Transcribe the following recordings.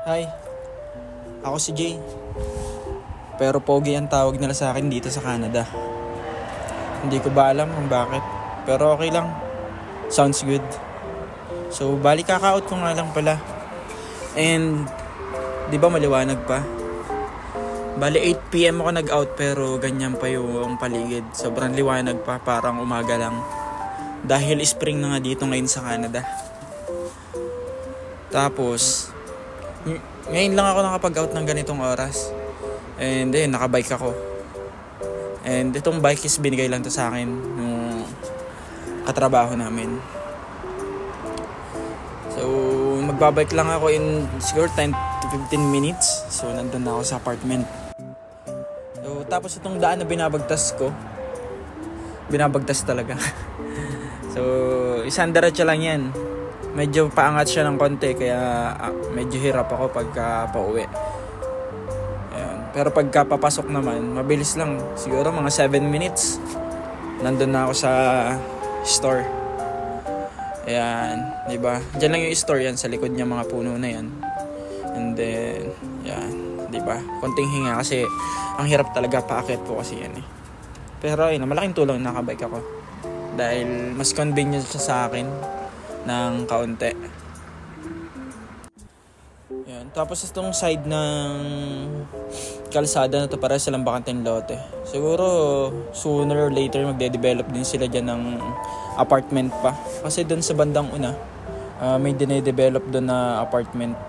Hi, ako si Jay. Pero Pogi ang tawag nila sa akin dito sa Canada. Hindi ko ba alam kung bakit. Pero okay lang. Sounds good. So, bali kaka-out ko nga lang pala. And, di ba maliwanag pa? Bali 8 PM ako nag-out pero ganyan pa yung paligid. Sobrang liwanag pa, parang umaga lang. Dahil spring na nga dito ngayon sa Canada. Tapos, ngayon lang ako nakapag-out ng ganitong oras. And then, nakabike ako. And itong bike is binigay lang to sa akin nung katrabaho namin. So, magbabike lang ako in siguro 10 to 15 minutes. So, nandun na ako sa apartment. So, tapos itong daan na binabagtas ko. Binabagtas talaga. So, isang diretso lang yan. Medyo paangat siya ng konti kaya medyo hirap ako pagka pauwi. Ayan. Pero pagka papasok naman, mabilis lang. Siguro mga 7 minutes. Nandun na ako sa store. Ayan, 'di ba? Diyan lang yung store yan sa likod niya, mga puno na yan. And then, ayan, 'di ba? Konting hinga kasi ang hirap talaga paakyat po kasi yan eh. Pero ayun, malaking tulong na nakabike ako. Dahil mas convenient siya sa akin ng kaunti. Yan. Tapos itong side ng kalsada na to para silang bakanteng lote. Siguro sooner or later magde-develop din sila dyan ng apartment pa. Kasi doon sa bandang una, may dine-develop doon na apartment.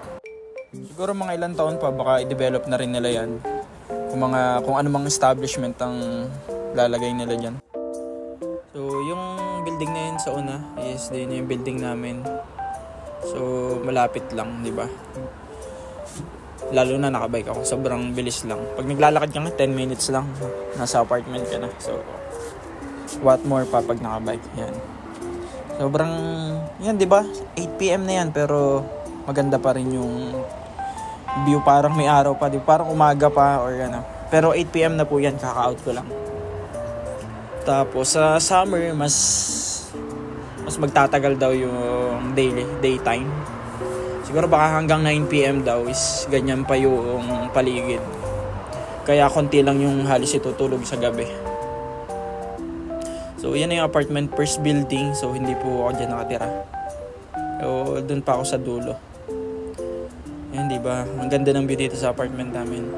Siguro mga ilang taon pa baka i-develop na rin nila yan. Kung anumang establishment ang lalagay nila dyan. So yung building na yun sa una is din yung building namin. So malapit lang, di ba? Lalo na nakabike ako, sobrang bilis lang. Pag naglalakad ka nga 10 minutes lang, nasa apartment ka na. So what more pa pag nakabike? Yan. Sobrang yan, di ba? 8 PM na yan pero maganda pa rin yung view, parang may araw pa, di ba? Parang umaga pa or ano. Pero 8 PM na po yan, kaka-out ko lang. Tapos sa summer mas magtatagal daw yung daytime. Siguro baka hanggang 9 PM daw is ganyan pa yung paligid. Kaya konti lang yung halos itutulog sa gabi. So yan na yung apartment, first building. So hindi po ako dyan nakatira. So doon pa ako sa dulo. Yan, di ba? Ang ganda ng view dito sa apartment namin.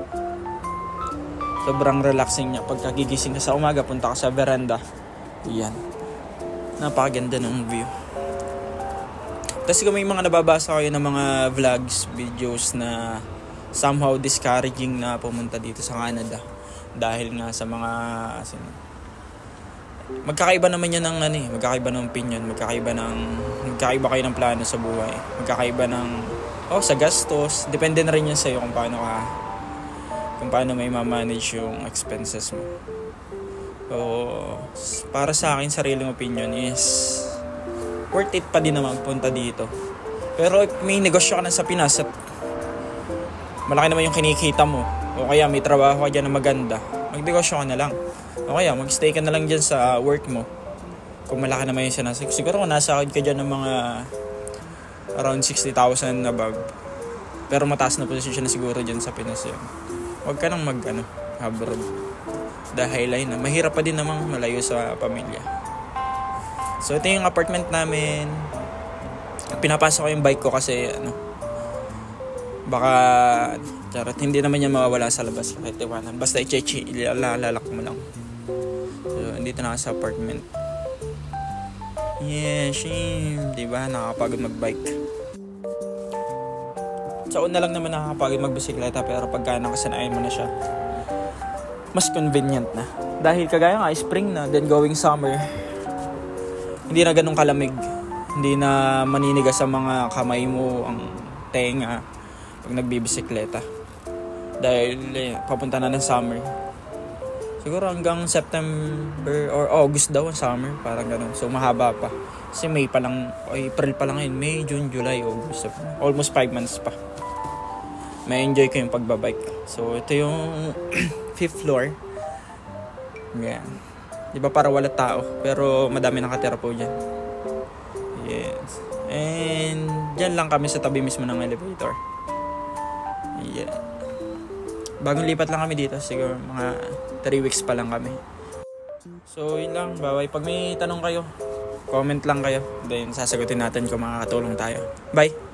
Sobrang relaxing niya. Pagka gigising ka sa umaga, punta ka sa veranda. Yan. Napakaganda ng view. Tapos kung may mga nababasa kayo ng mga vlogs, videos na somehow discouraging na pumunta dito sa Canada. Dahil nga sa mga magkakaiba naman yan ng magkakaiba ng opinion, magkakaiba kayo ng plano sa buhay. Magkakaiba ng sa gastos. Depende na rin yan sa'yo kung paano may ma-manage yung expenses mo. So, para sa akin, sariling opinion is worth it pa din naman punta dito. Pero if may negosyo ka na sa Pinas at malaki naman yung kinikita mo, o kaya may trabaho ka dyan na maganda, magnegosyo ka na lang. O kaya magstay ka na lang dyan sa work mo. Kung malaki naman yung sinasik. Siguro kung nasa ka dyan ng mga around 60,000 above. Pero mataas na posisyon na siguro dyan sa Pinas yan. Huwag ka nang abroad. Dahil mahirap pa din namang malayo sa pamilya. So ito yung apartment namin. Pinapasok ko yung bike ko kasi baka hindi naman yan mawawala sa labas. Kahit iwanan. Basta ilalak mo lang. So dito na sa apartment. Yeah, shame. Diba? Nakakapagod magbike. Sa una lang naman nakakapagod magbisikleta, pero pagka nakasanayan mo na siya, mas convenient na. Dahil kagaya nga, spring na, then going summer, hindi na ganun kalamig. Hindi na maninigas sa mga kamay mo, ang tenga, pag nagbibisikleta. Dahil papunta na ng summer. Siguro hanggang September or August daw ang summer, parang ganun. So mahaba pa. Kasi May pa lang, April pa lang yun. May, June, July, August. Almost 5 months pa. May enjoy ko yung pagbabike. So ito yung 5th floor. Yan. Di ba para wala tao, pero madami nakatira po dyan. Yes. And Diyan lang kami sa tabi mismo ng elevator. Yeah. Bagong lipat lang kami dito. Siguro mga 3 weeks pa lang kami. So yun lang. Bye-bye. Pag may tanong kayo, comment lang kayo. Then sasagutin natin kung makakatulong tayo. Bye!